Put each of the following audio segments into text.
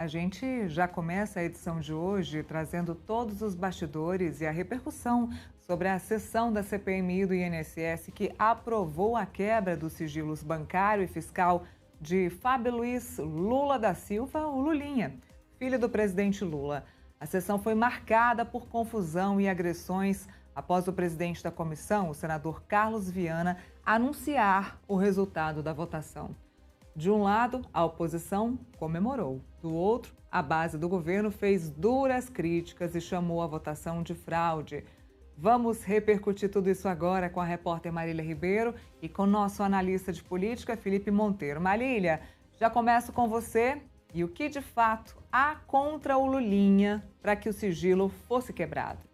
A gente já começa a edição de hoje trazendo todos os bastidores e a repercussão sobre a sessão da CPMI do INSS que aprovou a quebra dos sigilos bancário e fiscal de Fábio Luiz Lula da Silva, o Lulinha, filho do presidente Lula. A sessão foi marcada por confusão e agressões após o presidente da comissão, o senador Carlos Viana, anunciar o resultado da votação. De um lado, a oposição comemorou. Do outro, a base do governo fez duras críticas e chamou a votação de fraude. Vamos repercutir tudo isso agora com a repórter Marília Ribeiro e com nosso analista de política, Felipe Monteiro. Marília, já começo com você. E o que de fato há contra o Lulinha para que o sigilo fosse quebrado?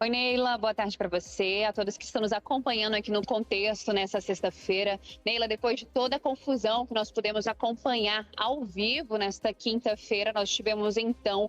Oi, Neila, boa tarde para você, a todos que estão nos acompanhando aqui no Contexto nessa sexta-feira. Neila, depois de toda a confusão que nós pudemos acompanhar ao vivo nesta quinta-feira, nós tivemos então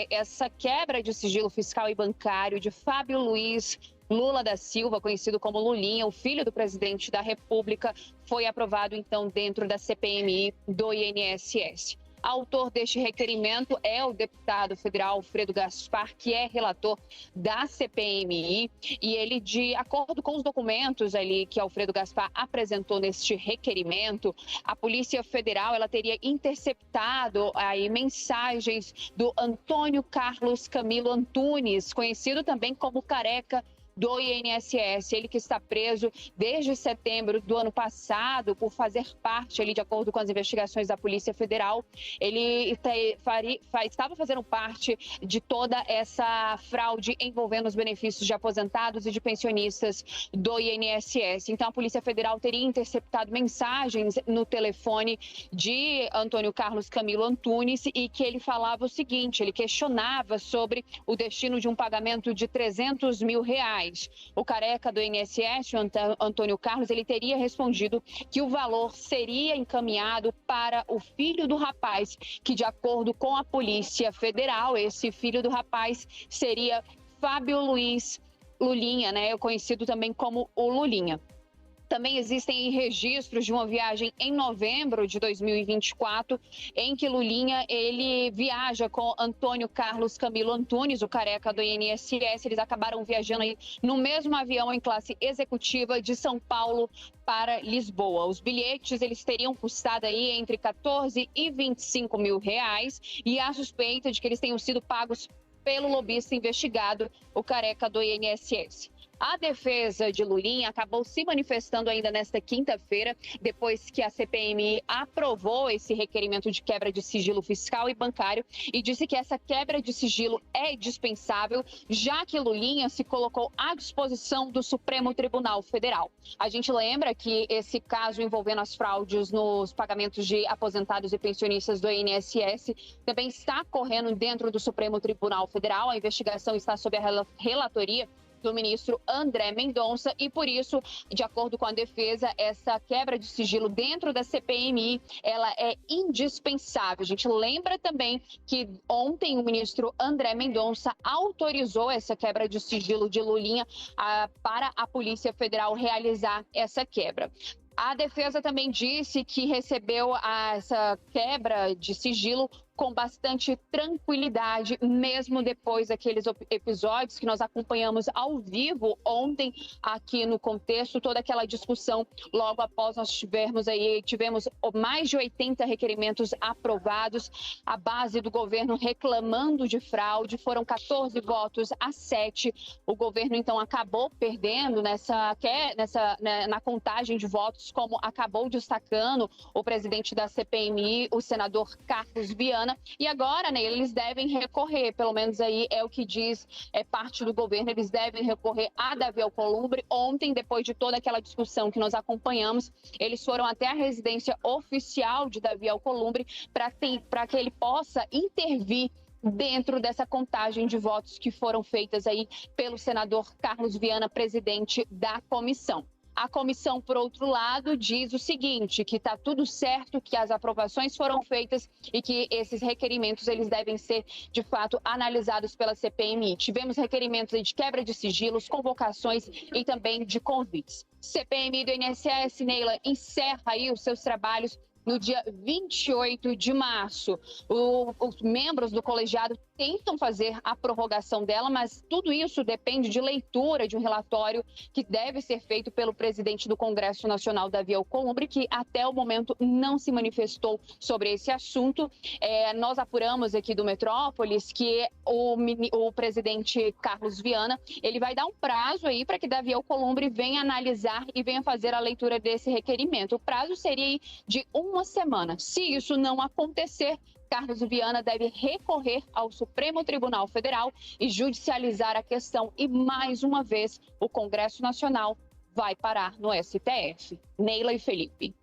essa quebra de sigilo fiscal e bancário de Fábio Luiz Lula da Silva, conhecido como Lulinha, o filho do presidente da República, foi aprovado então dentro da CPMI do INSS. Autor deste requerimento é o deputado federal Alfredo Gaspar, que é relator da CPMI, e ele, de acordo com os documentos ali que Alfredo Gaspar apresentou neste requerimento, a Polícia Federal ela teria interceptado aí mensagens do Antônio Carlos Camilo Antunes, conhecido também como Careca do INSS, ele que está preso desde setembro do ano passado por fazer parte, ali, de acordo com as investigações da Polícia Federal, ele estava fazendo parte de toda essa fraude envolvendo os benefícios de aposentados e de pensionistas do INSS. Então, a Polícia Federal teria interceptado mensagens no telefone de Antônio Carlos Camilo Antunes e que ele falava o seguinte, ele questionava sobre o destino de um pagamento de R$300 mil. O careca do INSS, o Antônio Carlos, ele teria respondido que o valor seria encaminhado para o filho do rapaz, que, de acordo com a Polícia Federal, esse filho do rapaz seria Fábio Luiz Lulinha, né? Conhecido também como o Lulinha. Também existem registros de uma viagem em novembro de 2024, em que Lulinha ele viaja com Antônio Carlos Camilo Antunes, o careca do INSS. Eles acabaram viajando aí no mesmo avião em classe executiva de São Paulo para Lisboa. Os bilhetes eles teriam custado aí entre 14 e 25 mil reais e há suspeita de que eles tenham sido pagos pelo lobista investigado, o careca do INSS. A defesa de Lulinha acabou se manifestando ainda nesta quinta-feira, depois que a CPMI aprovou esse requerimento de quebra de sigilo fiscal e bancário e disse que essa quebra de sigilo é dispensável, já que Lulinha se colocou à disposição do Supremo Tribunal Federal. A gente lembra que esse caso envolvendo as fraudes nos pagamentos de aposentados e pensionistas do INSS também está correndo dentro do Supremo Tribunal Federal. A investigação está sob a relatoria do ministro André Mendonça e, por isso, de acordo com a defesa, essa quebra de sigilo dentro da CPMI, ela é indispensável. A gente lembra também que ontem o ministro André Mendonça autorizou essa quebra de sigilo de Lulinha para a Polícia Federal realizar essa quebra. A defesa também disse que recebeu essa quebra de sigilo com bastante tranquilidade, mesmo depois daqueles episódios que nós acompanhamos ao vivo ontem aqui no Contexto, toda aquela discussão logo após nós tivemos mais de 80 requerimentos aprovados, a base do governo reclamando de fraude, foram 14 votos a 7, o governo então acabou perdendo na contagem de votos, como acabou destacando o presidente da CPMI, o senador Carlos Viana. E agora, né, eles devem recorrer, pelo menos aí é o que diz parte do governo, eles devem recorrer a Davi Alcolumbre. Ontem, depois de toda aquela discussão que nós acompanhamos, eles foram até a residência oficial de Davi Alcolumbre para que ele possa intervir dentro dessa contagem de votos que foram feitas aí pelo senador Carlos Viana, presidente da comissão. A comissão, por outro lado, diz o seguinte, que está tudo certo, que as aprovações foram feitas e que esses requerimentos eles devem ser, de fato, analisados pela CPMI. Tivemos requerimentos de quebra de sigilos, convocações e também de convites. CPMI do INSS, Neila, encerra aí os seus trabalhos no dia 28 de março. Os membros do colegiado tentam fazer a prorrogação dela, mas tudo isso depende de leitura de um relatório que deve ser feito pelo presidente do Congresso Nacional, Davi Alcolumbre, que até o momento não se manifestou sobre esse assunto. Nós apuramos aqui do Metrópolis que o presidente Carlos Viana, ele vai dar um prazo aí para que Davi Alcolumbre venha analisar e venha fazer a leitura desse requerimento. O prazo seria aí de uma semana. Se isso não acontecer, Carlos Viana deve recorrer ao Supremo Tribunal Federal e judicializar a questão. E, mais uma vez, o Congresso Nacional vai parar no STF. Neila e Felipe.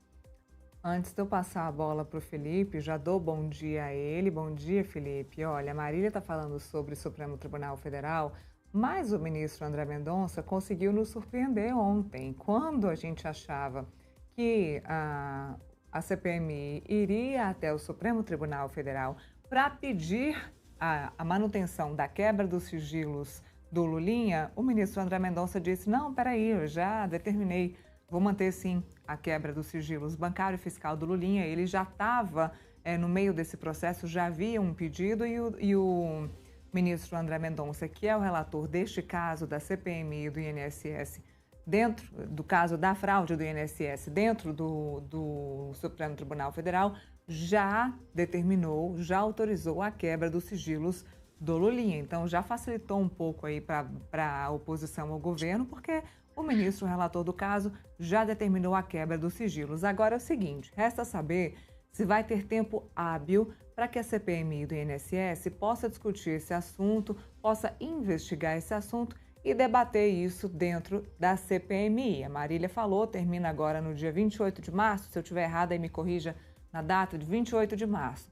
Antes de eu passar a bola para o Felipe, já dou bom dia a ele. Bom dia, Felipe. Olha, a Marília está falando sobre o Supremo Tribunal Federal, mas o ministro André Mendonça conseguiu nos surpreender ontem, quando a gente achava que a CPMI iria até o Supremo Tribunal Federal para pedir a manutenção da quebra dos sigilos do Lulinha. O ministro André Mendonça disse: não, peraí, eu já determinei, vou manter sim a quebra dos sigilos bancário e fiscal do Lulinha. Ele já estava no meio desse processo, já havia um pedido e o ministro André Mendonça, que é o relator deste caso da CPMI e do INSS, dentro do caso da fraude do INSS, dentro do Supremo Tribunal Federal, já determinou, já autorizou a quebra dos sigilos do Lulinha. Então, já facilitou um pouco aí para a oposição ao governo, porque o ministro relator do caso já determinou a quebra dos sigilos. Agora é o seguinte, resta saber se vai ter tempo hábil para que a CPMI do INSS possa discutir esse assunto, possa investigar esse assunto e debater isso dentro da CPMI. A Marília falou, termina agora no dia 28 de março, se eu estiver errada aí me corrija na data de 28 de março.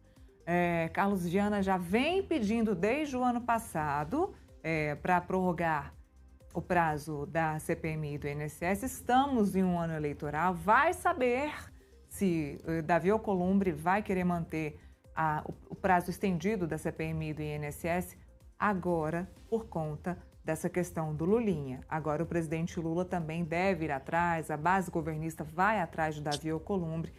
Carlos Viana já vem pedindo desde o ano passado para prorrogar o prazo da CPMI do INSS. Estamos em um ano eleitoral, vai saber se Davi Alcolumbre vai querer manter o prazo estendido da CPMI do INSS agora por conta dessa questão do Lulinha. Agora o presidente Lula também deve ir atrás, a base governista vai atrás de Davi Alcolumbre,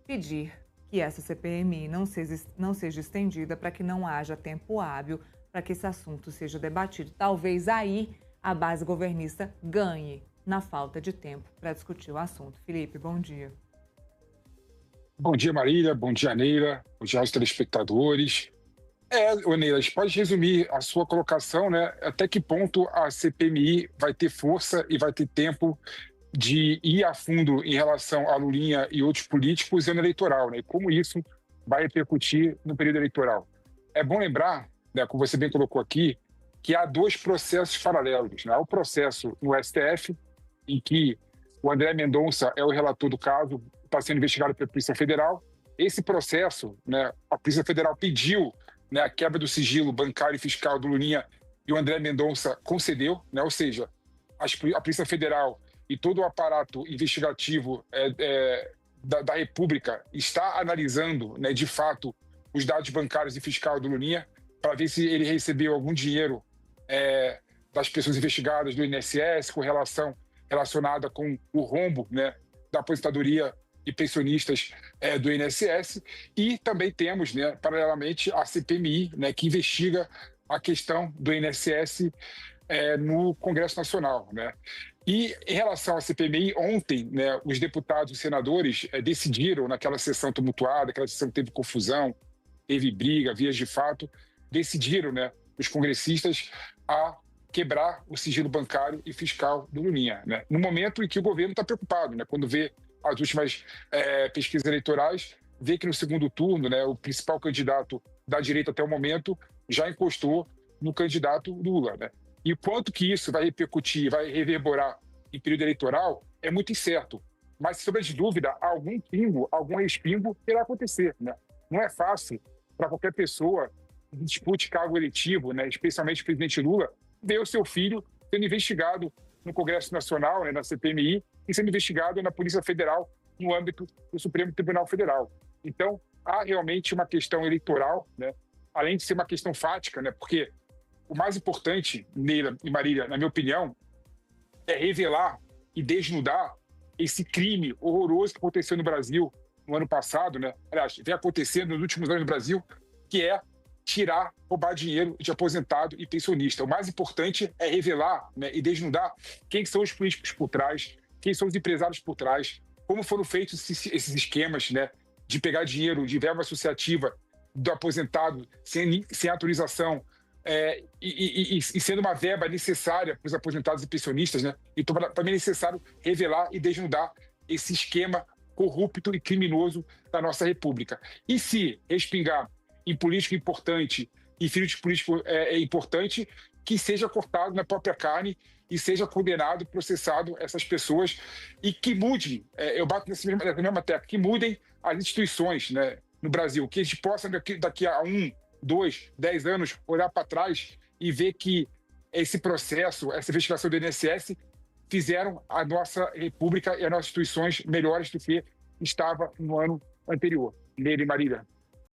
pedir que essa CPMI não seja estendida para que não haja tempo hábil para que esse assunto seja debatido. Talvez aí a base governista ganhe na falta de tempo para discutir o assunto. Felipe, bom dia. Bom dia, Marília. Bom dia, Neila. Bom dia aos telespectadores. Neila, a gente pode resumir a sua colocação, né? Até que ponto a CPMI vai ter força e vai ter tempo de ir a fundo em relação a Lulinha e outros políticos no ano eleitoral, né? E como isso vai repercutir no período eleitoral. É bom lembrar, né, como você bem colocou aqui, que há dois processos paralelos, né? Há o processo no STF, em que o André Mendonça é o relator do caso, está sendo investigado pela Polícia Federal. Esse processo, né, a Polícia Federal pediu, né, a quebra do sigilo bancário e fiscal do Lulinha e o André Mendonça concedeu, né? Ou seja, a Polícia Federal e todo o aparato investigativo da República está analisando, né, de fato, os dados bancários e fiscal do Lulinha para ver se ele recebeu algum dinheiro das pessoas investigadas do INSS relacionada com o rombo, né, da aposentadoria e pensionistas do INSS. E também temos, né, paralelamente, a CPMI, né, que investiga a questão do INSS no Congresso Nacional, né? E em relação à CPMI, ontem, né, os deputados e senadores decidiram, naquela sessão tumultuada, aquela sessão que teve confusão, teve briga, vias de fato, decidiram, né, os congressistas a quebrar o sigilo bancário e fiscal do Lulinha, né? No momento em que o governo está preocupado, né, quando vê as últimas pesquisas eleitorais, vê que no segundo turno, né, o principal candidato da direita até o momento já encostou no candidato Lula, né? E quanto que isso vai repercutir, vai reverberar em período eleitoral, é muito incerto. Mas, sem sombra de dúvida, algum pingo, algum respingo irá acontecer, né? Não é fácil para qualquer pessoa que dispute cargo eletivo, né, especialmente o presidente Lula, ver o seu filho sendo investigado no Congresso Nacional, né, na CPMI, e sendo investigado na Polícia Federal no âmbito do Supremo Tribunal Federal. Então, há realmente uma questão eleitoral, né, além de ser uma questão fática, né, porque o mais importante, Neila e Marília, na minha opinião, é revelar e desnudar esse crime horroroso que aconteceu no Brasil no ano passado, né? Aliás, vem acontecendo nos últimos anos no Brasil, que é roubar dinheiro de aposentado e pensionista. O mais importante é revelar, né, e desnudar quem são os políticos por trás, quem são os empresários por trás, como foram feitos esses esquemas, né, de pegar dinheiro de verba associativa do aposentado sem autorização, e sendo uma verba necessária para os aposentados e pensionistas, né? Então, também é necessário revelar e desnudar esse esquema corrupto e criminoso da nossa República. E se respingar em político importante e filho de político importante, que seja cortado na própria carne e seja condenado, processado essas pessoas e que mude, eu bato nessa mesma tecla, que mudem as instituições, né, no Brasil, que a gente possa daqui a 1, 2, 10 anos olhar para trás e ver que esse processo, essa investigação do INSS fizeram a nossa República e as nossas instituições melhores do que estava no ano anterior. Nery e Marília.